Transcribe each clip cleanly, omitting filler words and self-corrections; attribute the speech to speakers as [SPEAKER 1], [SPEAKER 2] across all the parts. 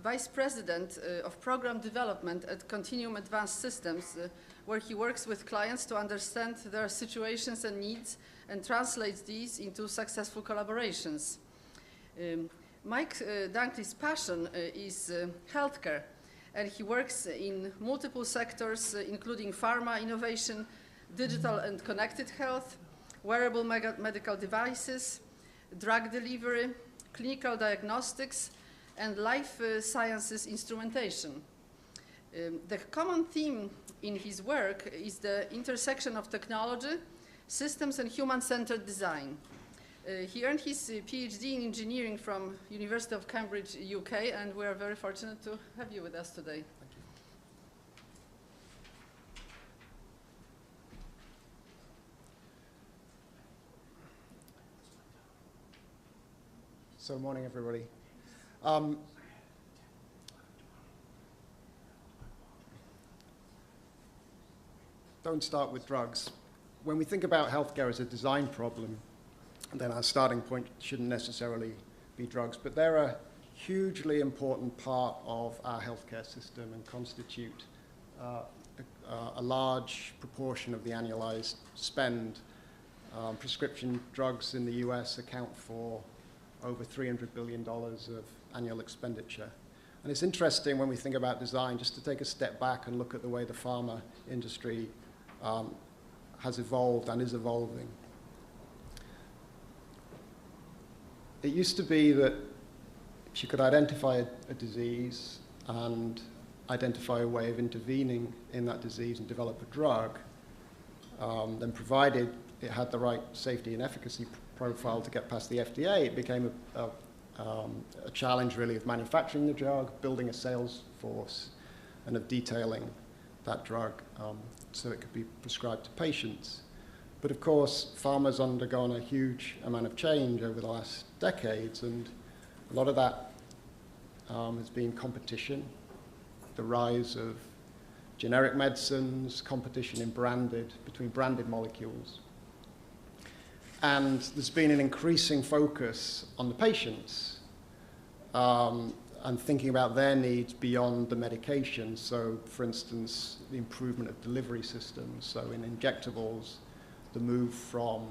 [SPEAKER 1] Vice President of Program Development at Continuum Advanced Systems, where he works with clients to understand their situations and needs and translates these into successful collaborations. Mike Dunkley's passion is healthcare, and he works in multiple sectors, including pharma innovation, digital and connected health, wearable medical devices, drug delivery, clinical diagnostics, and life sciences instrumentation. The common theme in his work is the intersection of technology, systems, and human-centered design. He earned his PhD in engineering from University of Cambridge, UK, and we are very fortunate to have you with us today.
[SPEAKER 2] Thank you. So, morning, everybody. Don't start with drugs. When we think about healthcare as a design problem, then our starting point shouldn't necessarily be drugs, but they're a hugely important part of our healthcare system and constitute a large proportion of the annualized spend. Prescription drugs in the US account for over $300 billion of annual expenditure. And it's interesting when we think about design, just to take a step back and look at the way the pharma industry has evolved and is evolving. It used to be that if you could identify a disease and identify a way of intervening in that disease and develop a drug, then provided it had the right safety and efficacy profile to get past the FDA, it became a challenge really of manufacturing the drug, building a sales force, and of detailing that drug so it could be prescribed to patients. But of course, pharma's undergone a huge amount of change over the last decades, and a lot of that has been competition, the rise of generic medicines, competition in between branded molecules. And there's been an increasing focus on the patients and thinking about their needs beyond the medication. So, for instance, the improvement of delivery systems. So in injectables, the move from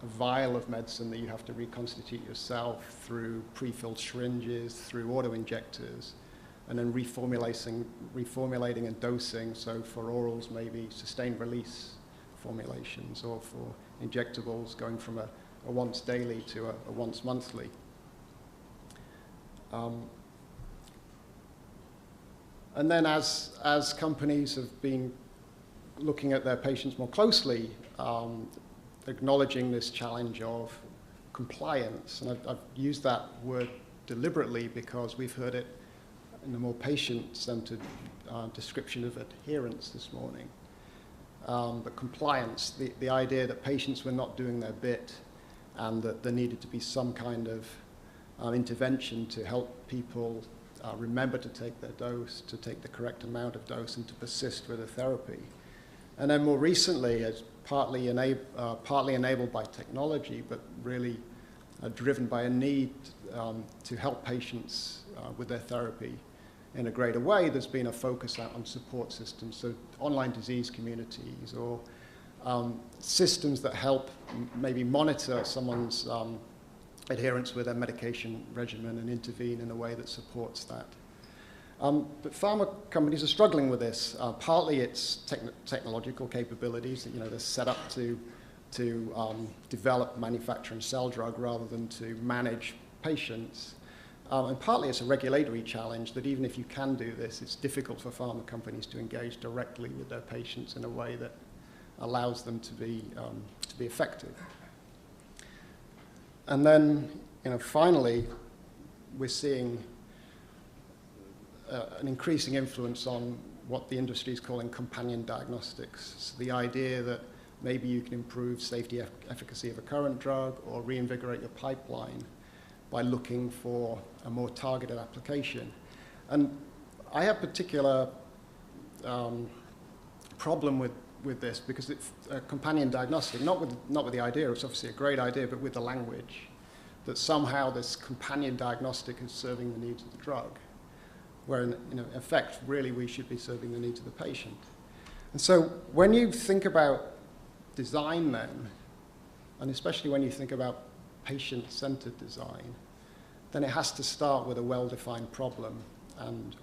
[SPEAKER 2] a vial of medicine that you have to reconstitute yourself through pre-filled syringes, through auto-injectors, and then reformulating and dosing. So for orals, maybe sustained release formulations, or for injectables going from a once daily to a once monthly. And then as companies have been looking at their patients more closely, acknowledging this challenge of compliance, and I've used that word deliberately because we've heard it in a more patient-centered description of adherence this morning. But compliance, the idea that patients were not doing their bit and that there needed to be some kind of intervention to help people remember to take their dose, to take the correct amount of dose, and to persist with the therapy. And then more recently, as partly enabled by technology, but really driven by a need to help patients with their therapy in a greater way, there's been a focus out on support systems, so online disease communities, or systems that help maybe monitor someone's adherence with their medication regimen and intervene in a way that supports that. But pharma companies are struggling with this. Partly it's technological capabilities, that, they're set up to develop, manufacture, and sell drug rather than to manage patients. And partly it's a regulatory challenge that even if you can do this, it's difficult for pharma companies to engage directly with their patients in a way that allows them to be effective. And then, finally, we're seeing an increasing influence on what the industry is calling companion diagnostics. So the idea that maybe you can improve safety efficacy of a current drug or reinvigorate your pipeline by looking for a more targeted application. And I have particular problem with this because it's a companion diagnostic, not with the idea, it's obviously a great idea, but with the language. that somehow this companion diagnostic is serving the needs of the drug, where in effect, really, we should be serving the needs of the patient. And so when you think about design then, and especially when you think about patient-centered design, then it has to start with a well-defined problem. And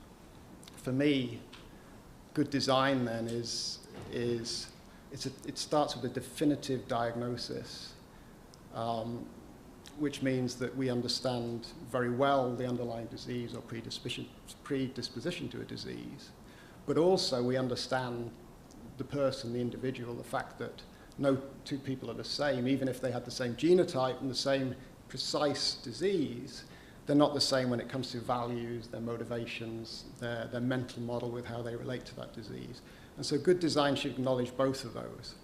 [SPEAKER 2] for me, good design then it starts with a definitive diagnosis, which means that we understand very well the underlying disease or predisposition to a disease, but also we understand the person, the individual, the fact that no two people are the same, even if they had the same genotype and the same precise disease, they're not the same when it comes to values, their motivations, their mental model with how they relate to that disease. And so good design should acknowledge both of those.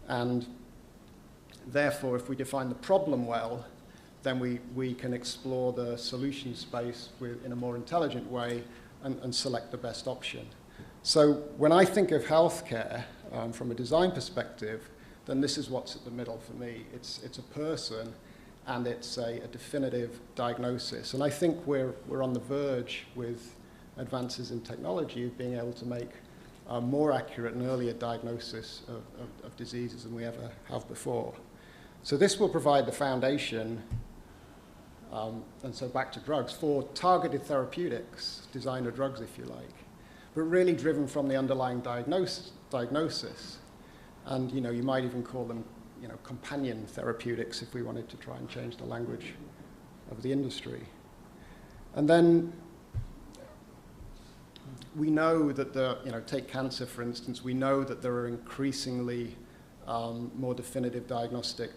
[SPEAKER 2] And therefore, if we define the problem well, then we can explore the solution space in a more intelligent way and select the best option. So when I think of healthcare from a design perspective, then this is what's at the middle for me. It's a person, and it's a definitive diagnosis. And I think we're on the verge with advances in technology of being able to make a more accurate and earlier diagnosis of diseases than we ever have before. So this will provide the foundation, and so back to drugs, for targeted therapeutics, designer drugs if you like, but really driven from the underlying diagnosis. And you might even call them companion therapeutics if we wanted to try and change the language of the industry. And then we know that take cancer, for instance, we know that there are increasingly more definitive diagnostic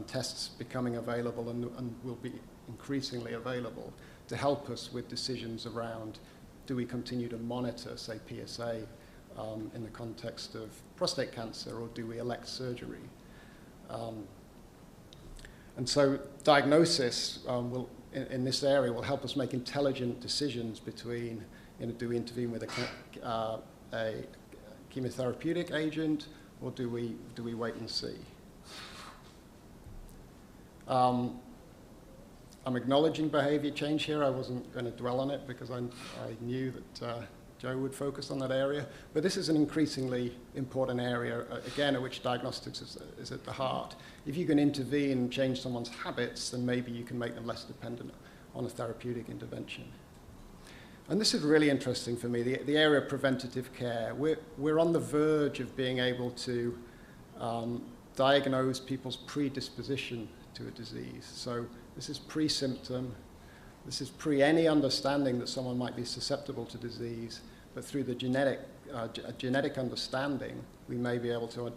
[SPEAKER 2] tests becoming available and will be increasingly available to help us with decisions around, do we continue to monitor, say, PSA in the context of prostate cancer, or do we elect surgery? And so diagnosis in this area will help us make intelligent decisions between, do we intervene with a chemotherapeutic agent, or do we wait and see? I'm acknowledging behavior change here. I wasn't going to dwell on it because I knew that Joe would focus on that area. But this is an increasingly important area, again, at which diagnostics is at the heart. If you can intervene and change someone's habits, then maybe you can make them less dependent on a therapeutic intervention. And this is really interesting for me, the area of preventative care. We're on the verge of being able to diagnose people's predisposition to a disease. So this is pre-symptom. This is pre any understanding that someone might be susceptible to disease, but through the genetic understanding, we may be able to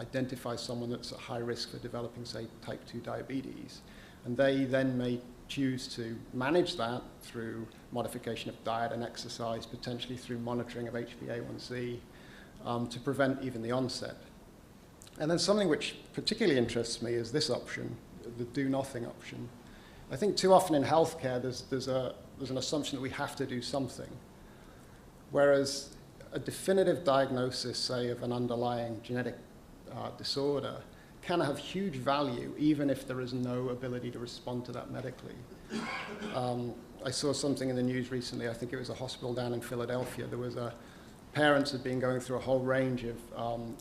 [SPEAKER 2] identify someone that's at high risk for developing, say, type 2 diabetes. And they then may choose to manage that through modification of diet and exercise, potentially through monitoring of HbA1c, to prevent even the onset. And then something which particularly interests me is this option, the do-nothing option. I think too often in healthcare, there's an assumption that we have to do something, whereas a definitive diagnosis, say, of an underlying genetic disorder can have huge value, even if there is no ability to respond to that medically. I saw something in the news recently. I think it was a hospital down in Philadelphia. There was parents had been going through a whole range of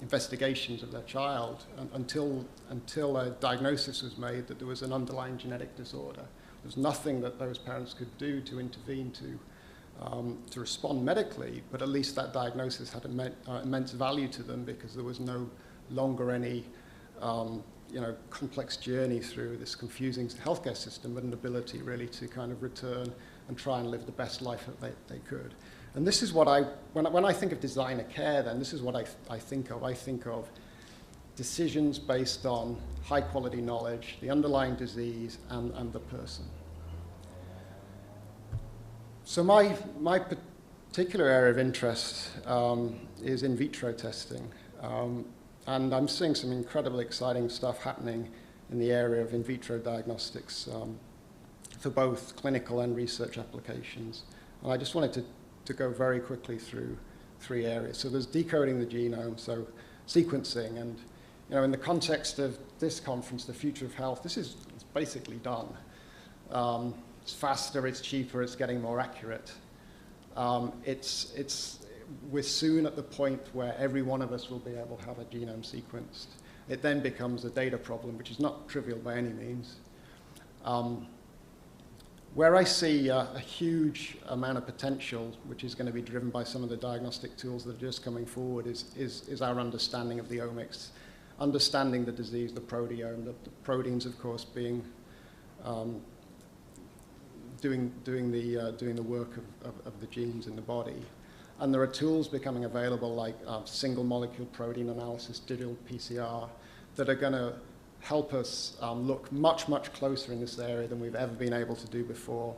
[SPEAKER 2] investigations of their child until a diagnosis was made that there was an underlying genetic disorder. There was nothing that those parents could do to intervene to respond medically, but at least that diagnosis had immense value to them because there was no longer any complex journey through this confusing healthcare system, but an ability really to kind of return and try and live the best life that they could. And this is what when I think of designer care, then this is what I think of. I think of decisions based on high quality knowledge, the underlying disease, and the person. So my particular area of interest is in vitro testing. And I'm seeing some incredibly exciting stuff happening in the area of in vitro diagnostics for both clinical and research applications. And I just wanted to go very quickly through three areas. So there's decoding the genome, so sequencing. And in the context of this conference, the future of health, this is basically done. It's faster, it's cheaper, it's getting more accurate. We're soon at the point where every one of us will be able to have a genome sequenced. It then becomes a data problem, which is not trivial by any means. Where I see a huge amount of potential, which is going to be driven by some of the diagnostic tools that are just coming forward, is our understanding of the omics, understanding the disease, the proteome, the proteins, of course, being doing the work of the genes in the body. And there are tools becoming available like single molecule protein analysis, digital PCR, that are going to help us look much, much closer in this area than we've ever been able to do before.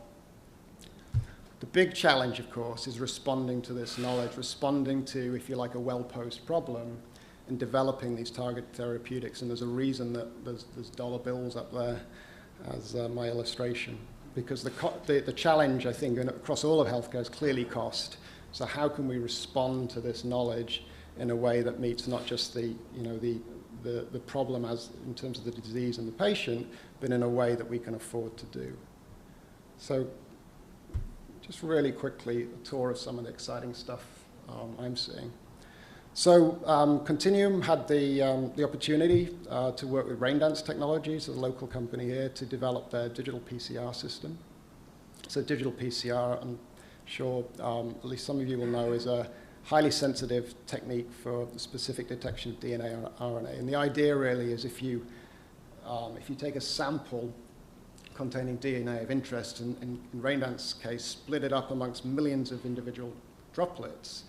[SPEAKER 2] The big challenge, of course, is responding to this knowledge, responding to, if you like, a well-posed problem, and developing these targeted therapeutics. And there's a reason that there's dollar bills up there as my illustration. Because the challenge, I think, across all of healthcare is clearly cost. So how can we respond to this knowledge in a way that meets not just the problem as in terms of the disease and the patient, but in a way that we can afford to do. So just really quickly, a tour of some of the exciting stuff I'm seeing. So Continuum had the opportunity to work with Raindance Technologies, a local company here, to develop their digital PCR system. So digital PCR, I'm sure at least some of you will know, is a highly sensitive technique for the specific detection of DNA and RNA. And the idea really is if you take a sample containing DNA of interest, in Raindance's case, split it up amongst millions of individual droplets,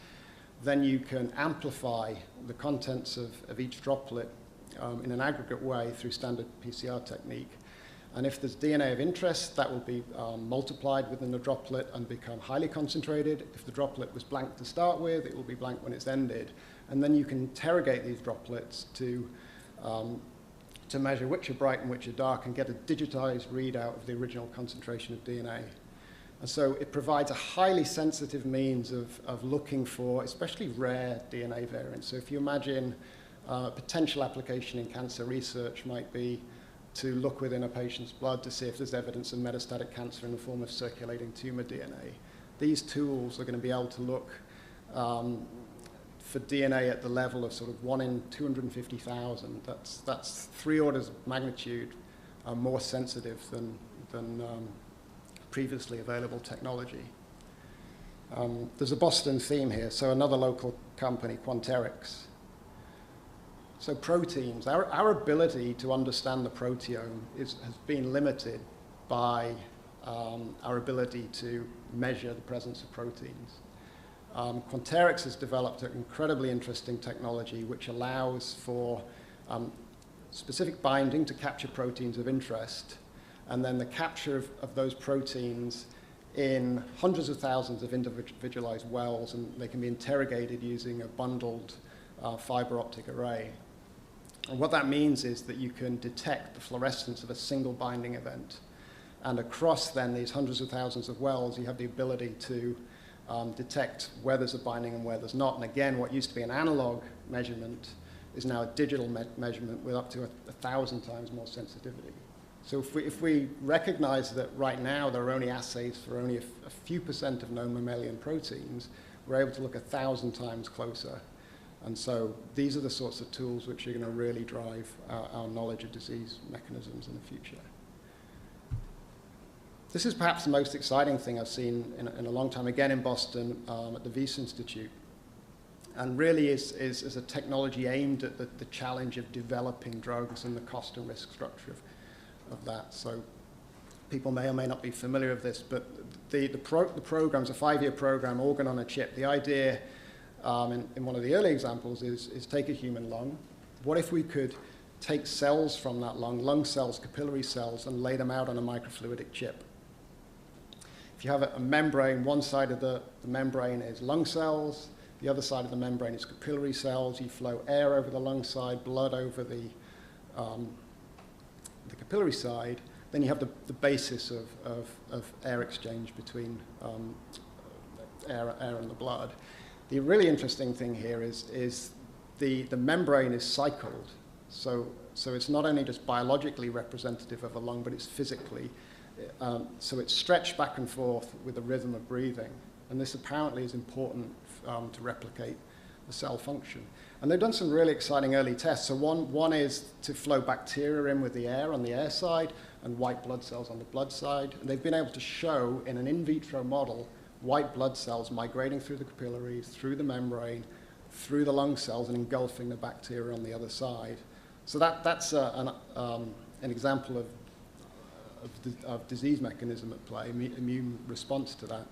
[SPEAKER 2] then you can amplify the contents of each droplet in an aggregate way through standard PCR technique. And if there's DNA of interest, that will be multiplied within the droplet and become highly concentrated. If the droplet was blank to start with, it will be blank when it's ended. And then you can interrogate these droplets to measure which are bright and which are dark and get a digitized readout of the original concentration of DNA. And so it provides a highly sensitive means of looking for especially rare DNA variants. So if you imagine a potential application in cancer research might be to look within a patient's blood to see if there's evidence of metastatic cancer in the form of circulating tumor DNA. These tools are going to be able to look for DNA at the level of sort of 1 in 250,000. That's 3 orders of magnitude more sensitive than previously available technology. There's a Boston theme here, so another local company, Quanterix. So proteins, our ability to understand the proteome has been limited by our ability to measure the presence of proteins. Quanterix has developed an incredibly interesting technology which allows for specific binding to capture proteins of interest, and then the capture of those proteins in hundreds of thousands of individualized wells, and they can be interrogated using a bundled fiber optic array. And what that means is that you can detect the fluorescence of a single binding event. And across then these hundreds of thousands of wells, you have the ability to detect where there's a binding and where there's not. And again, what used to be an analog measurement is now a digital measurement with up to 1,000 times more sensitivity. So if we recognize that right now there are only assays for only a few % of known mammalian proteins, we're able to look 1,000 times closer. And so these are the sorts of tools which are going to really drive our knowledge of disease mechanisms in the future. This is perhaps the most exciting thing I've seen in a long time, again in Boston at the Wyss Institute. And really is a technology aimed at the challenge of developing drugs and the cost and risk structure of that. So people may or may not be familiar with this, but the program's a 5-year program, organ on a chip. The idea in one of the early examples is take a human lung. What if we could take cells from that lung cells, capillary cells, and lay them out on a microfluidic chip? If you have a membrane, one side of the membrane is lung cells, the other side of the membrane is capillary cells. You flow air over the lung side, blood over the capillary side. Then you have the basis of air exchange between air and the blood. The really interesting thing here is the membrane is cycled. So it's not only just biologically representative of a lung, but it's physically. So it's stretched back and forth with a rhythm of breathing. And this apparently is important to replicate the cell function. And they've done some really exciting early tests. So one is to flow bacteria in with the air on the air side and white blood cells on the blood side. And they've been able to show in an in vitro model white blood cells migrating through the capillaries, through the membrane, through the lung cells, and engulfing the bacteria on the other side. So that's an example of disease mechanism at play, immune response to that.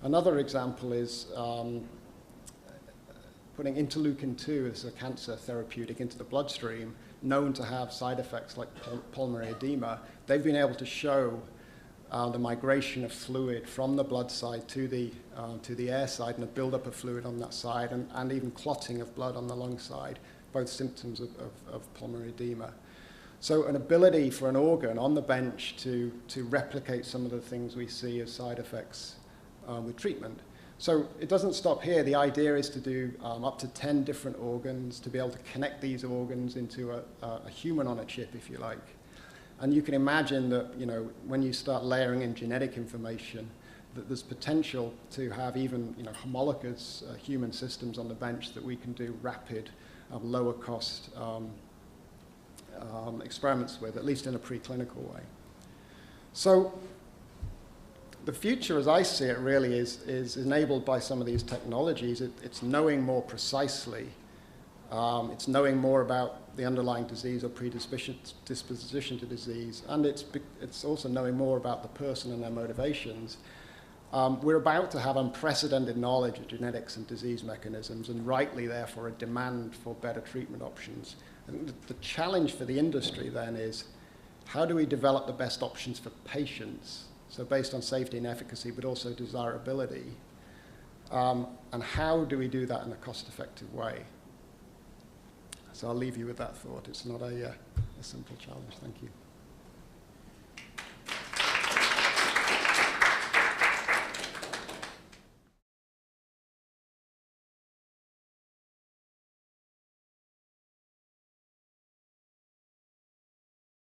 [SPEAKER 2] Another example is putting interleukin-2 as a cancer therapeutic into the bloodstream, known to have side effects like pulmonary edema. They've been able to show the migration of fluid from the blood side to the air side and a buildup of fluid on that side, and even clotting of blood on the lung side, both symptoms of pulmonary edema. So an ability for an organ on the bench to replicate some of the things we see as side effects with treatment. So it doesn't stop here. The idea is to do up to 10 different organs, to be able to connect these organs into a human on a chip, if you like. And you can imagine that, you know, when you start layering in genetic information, that there's potential to have even, you know, homologous human systems on the bench that we can do rapid, lower cost experiments with, at least in a preclinical way. So the future, as I see it, really is enabled by some of these technologies. It's knowing more precisely. It's knowing more about the underlying disease or predisposition to disease, and it's also knowing more about the person and their motivations. We're about to have unprecedented knowledge of genetics and disease mechanisms, and rightly, therefore, a demand for better treatment options. And the challenge for the industry then is, how do we develop the best options for patients? So based on safety and efficacy, but also desirability. And how do we do that in a cost-effective way? So I'll leave you with that thought. It's not a simple challenge. Thank you.